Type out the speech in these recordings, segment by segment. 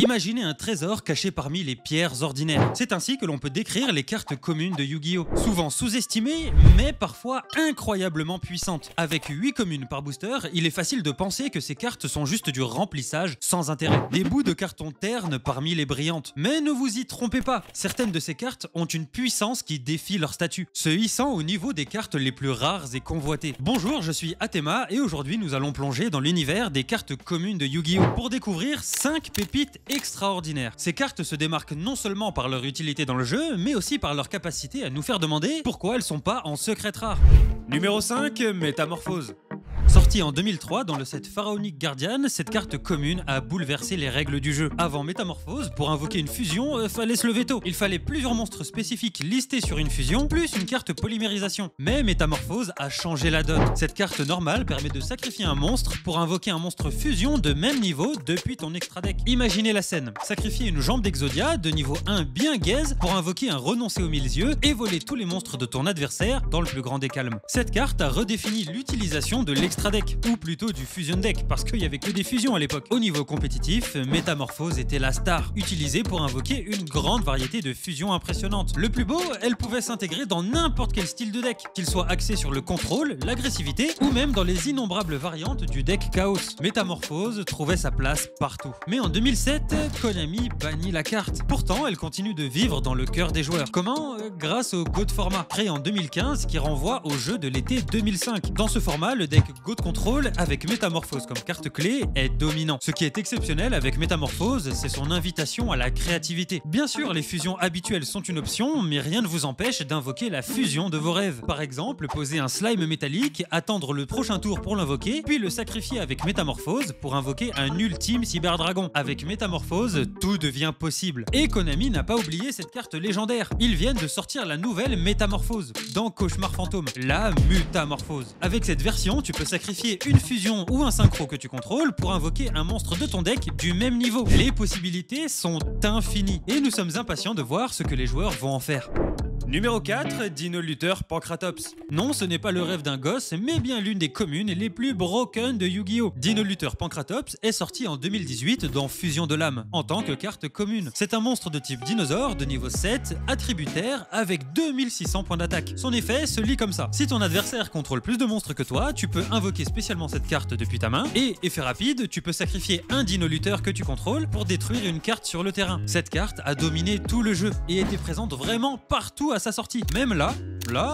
Imaginez un trésor caché parmi les pierres ordinaires. C'est ainsi que l'on peut décrire les cartes communes de Yu-Gi-Oh! Souvent sous-estimées, mais parfois incroyablement puissantes. Avec 8 communes par booster, il est facile de penser que ces cartes sont juste du remplissage sans intérêt. Des bouts de carton terne parmi les brillantes. Mais ne vous y trompez pas, certaines de ces cartes ont une puissance qui défie leur statut, se hissant au niveau des cartes les plus rares et convoitées. Bonjour, je suis Athema et aujourd'hui nous allons plonger dans l'univers des cartes communes de Yu-Gi-Oh! Pour découvrir 5 pépites extraordinaires. Ces cartes se démarquent non seulement par leur utilité dans le jeu, mais aussi par leur capacité à nous faire demander pourquoi elles sont pas en secret rare. Numéro 5, Métamorphose. Sortie en 2003 dans le set Pharaonic Guardian, cette carte commune a bouleversé les règles du jeu. Avant Métamorphose, pour invoquer une fusion, fallait se lever tôt. Il fallait plusieurs monstres spécifiques listés sur une fusion, plus une carte polymérisation. Mais Métamorphose a changé la donne. Cette carte normale permet de sacrifier un monstre pour invoquer un monstre fusion de même niveau depuis ton extra deck. Imaginez la scène. Sacrifier une jambe d'Exodia de niveau 1 bien gaze pour invoquer un renoncé aux mille yeux et voler tous les monstres de ton adversaire dans le plus grand des calmes. Cette carte a redéfini l'utilisation de l'extra deck, ou plutôt du fusion deck, parce qu'il y avait que des fusions à l'époque. Au niveau compétitif, Métamorphose était la star, utilisée pour invoquer une grande variété de fusions impressionnantes. Le plus beau, elle pouvait s'intégrer dans n'importe quel style de deck, qu'il soit axé sur le contrôle, l'agressivité, ou même dans les innombrables variantes du deck Chaos. Métamorphose trouvait sa place partout. Mais en 2007, Konami bannit la carte. Pourtant, elle continue de vivre dans le cœur des joueurs. Comment? Grâce au GOAT format, créé en 2015, qui renvoie au jeu de l'été 2005. Dans ce format, le deck GOAT Control avec Métamorphose comme carte clé est dominant. Ce qui est exceptionnel avec Métamorphose, c'est son invitation à la créativité. Bien sûr, les fusions habituelles sont une option, mais rien ne vous empêche d'invoquer la fusion de vos rêves. Par exemple, poser un slime métallique, attendre le prochain tour pour l'invoquer, puis le sacrifier avec Métamorphose pour invoquer un ultime cyberdragon. Avec Métamorphose, tout devient possible. Et Konami n'a pas oublié cette carte légendaire. Ils viennent de sortir la nouvelle Métamorphose dans Cauchemar Fantôme, la Mutamorphose. Avec cette version, tu peux sacrifier une fusion ou un synchro que tu contrôles pour invoquer un monstre de ton deck du même niveau. Les possibilités sont infinies et nous sommes impatients de voir ce que les joueurs vont en faire. Numéro 4, Dino Luther Pankratops. Non, ce n'est pas le rêve d'un gosse, mais bien l'une des communes les plus broken de Yu-Gi-Oh! Dino Luther Pankratops est sorti en 2018 dans Fusion de l'âme, en tant que carte commune. C'est un monstre de type dinosaure de niveau 7, attributaire, avec 2600 points d'attaque. Son effet se lit comme ça. Si ton adversaire contrôle plus de monstres que toi, tu peux invoquer spécialement cette carte depuis ta main, et, effet rapide, tu peux sacrifier un Dino Luther que tu contrôles pour détruire une carte sur le terrain. Cette carte a dominé tout le jeu, et était présente vraiment partout à sa sortie, même là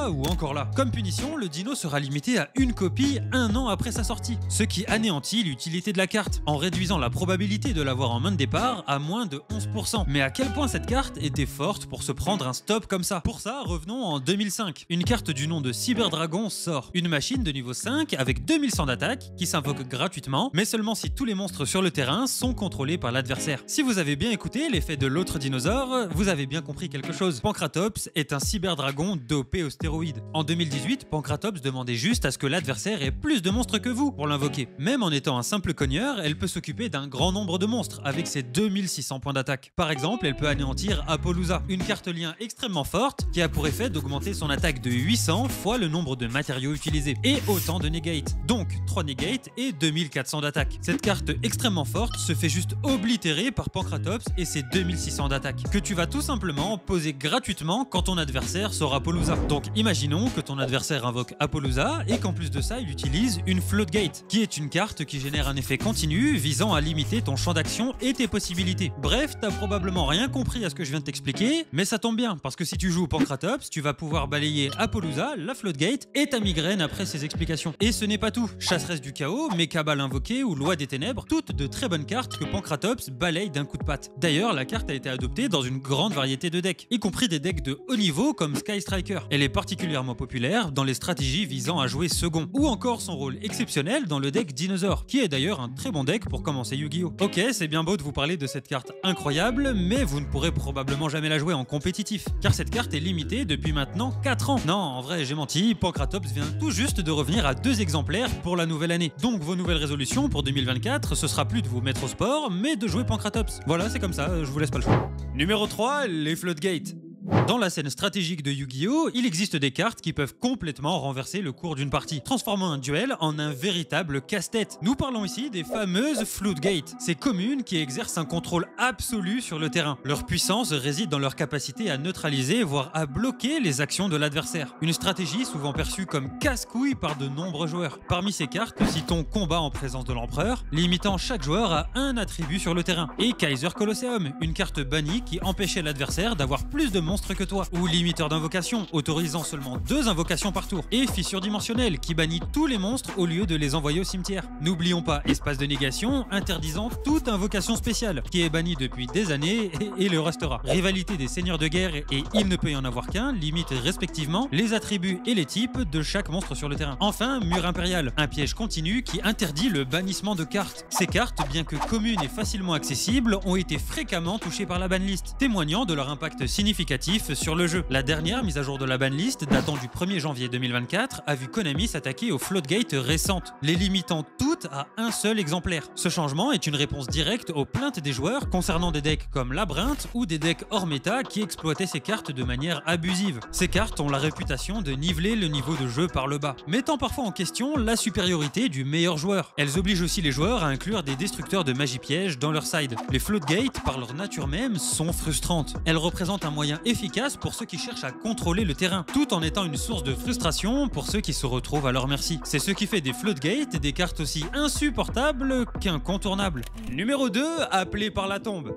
ou encore là. Comme punition, le dino sera limité à une copie un an après sa sortie, ce qui anéantit l'utilité de la carte, en réduisant la probabilité de l'avoir en main de départ à moins de 11%. Mais à quel point cette carte était forte pour se prendre un stop comme ça? Pour ça, revenons en 2005. Une carte du nom de Cyberdragon sort. Une machine de niveau 5 avec 2100 d'attaque qui s'invoque gratuitement, mais seulement si tous les monstres sur le terrain sont contrôlés par l'adversaire. Si vous avez bien écouté l'effet de l'autre dinosaure, vous avez bien compris quelque chose. Pankratops est un cyberdragon dopé aux stéroïdes. En 2018, Pankratops demandait juste à ce que l'adversaire ait plus de monstres que vous pour l'invoquer. Même en étant un simple cogneur, elle peut s'occuper d'un grand nombre de monstres avec ses 2600 points d'attaque. Par exemple, elle peut anéantir Apollousa, une carte lien extrêmement forte qui a pour effet d'augmenter son attaque de 800 fois le nombre de matériaux utilisés et autant de negate. Donc 3 negate et 2400 d'attaque. Cette carte extrêmement forte se fait juste oblitérer par Pankratops et ses 2600 d'attaque que tu vas tout simplement poser gratuitement quand ton adversaire sort Apollousa. Donc imaginons que ton adversaire invoque Apollousa et qu'en plus de ça il utilise une Floodgate, qui est une carte qui génère un effet continu visant à limiter ton champ d'action et tes possibilités. Bref, t'as probablement rien compris à ce que je viens de t'expliquer, mais ça tombe bien, parce que si tu joues Pankratops, tu vas pouvoir balayer Apollousa, la Floodgate et ta migraine après ces explications. Et ce n'est pas tout, Chasseresse du Chaos, Mekabal invoqué ou Loi des Ténèbres, toutes de très bonnes cartes que Pankratops balaye d'un coup de patte. D'ailleurs, la carte a été adoptée dans une grande variété de decks, y compris des decks de haut niveau comme Sky Striker. Elle est particulièrement populaire dans les stratégies visant à jouer second, ou encore son rôle exceptionnel dans le deck Dinosaur, qui est d'ailleurs un très bon deck pour commencer Yu-Gi-Oh! Ok, c'est bien beau de vous parler de cette carte incroyable, mais vous ne pourrez probablement jamais la jouer en compétitif, car cette carte est limitée depuis maintenant 4 ans. Non, en vrai, j'ai menti, Pankratops vient tout juste de revenir à 2 exemplaires pour la nouvelle année. Donc vos nouvelles résolutions pour 2024, ce sera plus de vous mettre au sport, mais de jouer Pankratops. Voilà, c'est comme ça, je vous laisse pas le choix. Numéro 3, les Floodgates. Dans la scène stratégique de Yu-Gi-Oh, il existe des cartes qui peuvent complètement renverser le cours d'une partie, transformant un duel en un véritable casse-tête. Nous parlons ici des fameuses Floodgate, ces communes qui exercent un contrôle absolu sur le terrain. Leur puissance réside dans leur capacité à neutraliser, voire à bloquer les actions de l'adversaire. Une stratégie souvent perçue comme casse-couille par de nombreux joueurs. Parmi ces cartes, citons Combat en présence de l'empereur, limitant chaque joueur à un attribut sur le terrain, et Kaiser Colosseum, une carte bannie qui empêchait l'adversaire d'avoir plus de monstres que toi, ou Limiteur d'invocation, autorisant seulement 2 invocations par tour, et Fissure dimensionnelle qui bannit tous les monstres au lieu de les envoyer au cimetière. N'oublions pas Espace de négation, interdisant toute invocation spéciale, qui est bannie depuis des années et le restera. Rivalité des seigneurs de guerre et il ne peut y en avoir qu'un, limite respectivement les attributs et les types de chaque monstre sur le terrain. Enfin, Mur impérial, un piège continu qui interdit le bannissement de cartes. Ces cartes, bien que communes et facilement accessibles, ont été fréquemment touchées par la banlist, témoignant de leur impact significatif sur le jeu. La dernière mise à jour de la banlist, datant du 1er janvier 2024, a vu Konami s'attaquer aux Floodgate récentes, les limitant toutes à un seul exemplaire. Ce changement est une réponse directe aux plaintes des joueurs concernant des decks comme Labyrinthe ou des decks hors méta qui exploitaient ces cartes de manière abusive. Ces cartes ont la réputation de niveler le niveau de jeu par le bas, mettant parfois en question la supériorité du meilleur joueur. Elles obligent aussi les joueurs à inclure des destructeurs de magie piège dans leur side. Les Floodgate, par leur nature même, sont frustrantes. Elles représentent un moyen efficace pour ceux qui cherchent à contrôler le terrain, tout en étant une source de frustration pour ceux qui se retrouvent à leur merci. C'est ce qui fait des Floodgate des cartes aussi insupportables qu'incontournables. Numéro 2, appelé par la tombe.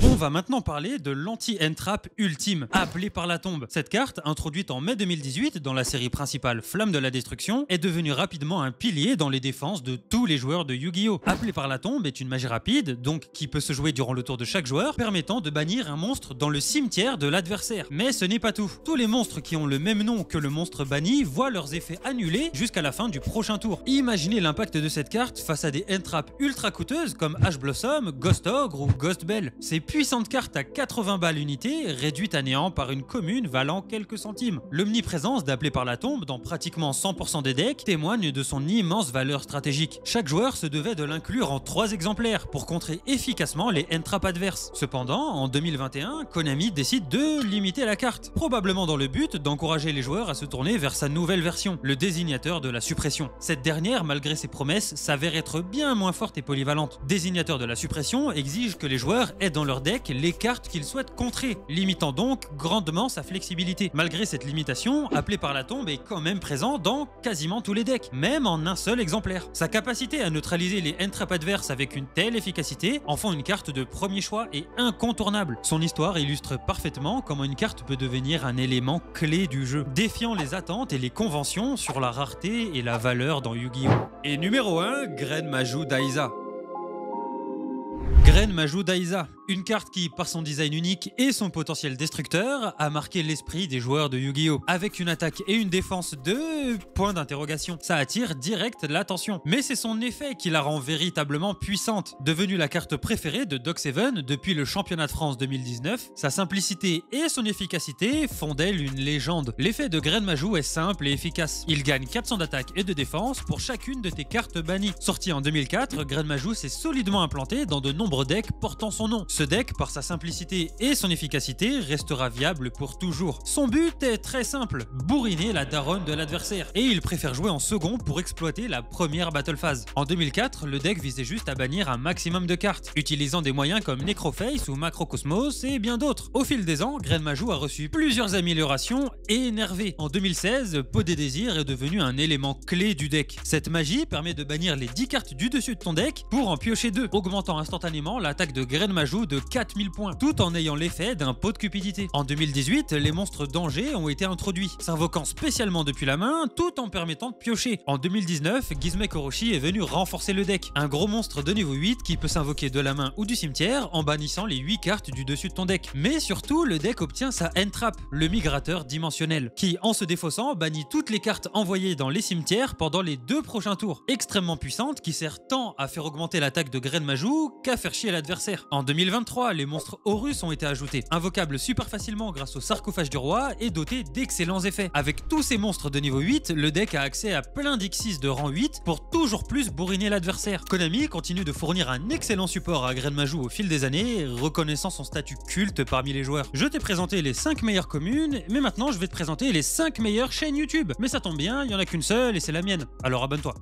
On va maintenant parler de l'anti-entrap ultime, appelé par la tombe. Cette carte, introduite en mai 2018 dans la série principale Flamme de la Destruction, est devenue rapidement un pilier dans les défenses de tous les joueurs de Yu-Gi-Oh! Appelé par la tombe est une magie rapide, donc qui peut se jouer durant le tour de chaque joueur, permettant de bannir un monstre dans le cimetière de l'adversaire. Mais ce n'est pas tout. Tous les monstres qui ont le même nom que le monstre banni voient leurs effets annulés jusqu'à la fin du prochain tour. Imaginez l'impact de cette carte face à des entraps ultra coûteuses comme Ash Blossom, Ghost Ogre ou Ghost Bell. Ces puissante carte à 80 balles l'unité, réduite à néant par une commune valant quelques centimes. L'omniprésence d'Appelé par la tombe dans pratiquement 100% des decks témoigne de son immense valeur stratégique. Chaque joueur se devait de l'inclure en 3 exemplaires pour contrer efficacement les entraps adverses. Cependant, en 2021, Konami décide de limiter la carte, probablement dans le but d'encourager les joueurs à se tourner vers sa nouvelle version, le désignateur de la suppression. Cette dernière, malgré ses promesses, s'avère être bien moins forte et polyvalente. Désignateur de la suppression exige que les joueurs aient dans leur deck les cartes qu'il souhaite contrer, limitant donc grandement sa flexibilité. Malgré cette limitation, Appelé par la tombe est quand même présent dans quasiment tous les decks, même en un seul exemplaire. Sa capacité à neutraliser les entraps adverses avec une telle efficacité en font une carte de premier choix et incontournable. Son histoire illustre parfaitement comment une carte peut devenir un élément clé du jeu, défiant les attentes et les conventions sur la rareté et la valeur dans Yu-Gi-Oh! Et numéro 1, Grenmaju Daiza. Grenmaju Daiza, une carte qui, par son design unique et son potentiel destructeur, a marqué l'esprit des joueurs de Yu-Gi-Oh! Avec une attaque et une défense de point d'interrogation. Ça attire direct l'attention. Mais c'est son effet qui la rend véritablement puissante. Devenue la carte préférée de Doc Seven depuis le championnat de France 2019, sa simplicité et son efficacité font d'elle une légende. L'effet de Grenmaju est simple et efficace. Il gagne 400 d'attaque et de défense pour chacune de tes cartes bannies. Sorti en 2004, Grenmaju s'est solidement implanté dans de nombreux decks portant son nom. Ce deck, par sa simplicité et son efficacité, restera viable pour toujours. Son but est très simple, bourriner la daronne de l'adversaire, et il préfère jouer en second pour exploiter la première battle phase. En 2004, le deck visait juste à bannir un maximum de cartes, utilisant des moyens comme Necroface ou Macrocosmos et bien d'autres. Au fil des ans, Grenmaju a reçu plusieurs améliorations et énervé. En 2016, Pot des Désirs est devenu un élément clé du deck. Cette magie permet de bannir les 10 cartes du dessus de ton deck pour en piocher 2, augmentant instantanément l'attaque de Grenmaju de 4000 points, tout en ayant l'effet d'un pot de cupidité. En 2018, les monstres danger ont été introduits, s'invoquant spécialement depuis la main, tout en permettant de piocher. En 2019, Gizmek Orochi est venu renforcer le deck, un gros monstre de niveau 8 qui peut s'invoquer de la main ou du cimetière en bannissant les 8 cartes du dessus de ton deck. Mais surtout, le deck obtient sa Entrap, le migrateur dimensionnel, qui, en se défaussant, bannit toutes les cartes envoyées dans les cimetières pendant les 2 prochains tours. Extrêmement puissante, qui sert tant à faire augmenter l'attaque de Grenmaju qu'à faire chier l'adversaire. En 2020, 23, les monstres Horus ont été ajoutés. Invocables super facilement grâce au sarcophage du roi et dotés d'excellents effets. Avec tous ces monstres de niveau 8, le deck a accès à plein d'X6 de rang 8 pour toujours plus bourriner l'adversaire. Konami continue de fournir un excellent support à Grenmajou au fil des années, reconnaissant son statut culte parmi les joueurs. Je t'ai présenté les 5 meilleures communes, mais maintenant je vais te présenter les 5 meilleures chaînes YouTube. Mais ça tombe bien, il y en a qu'une seule et c'est la mienne. Alors abonne-toi.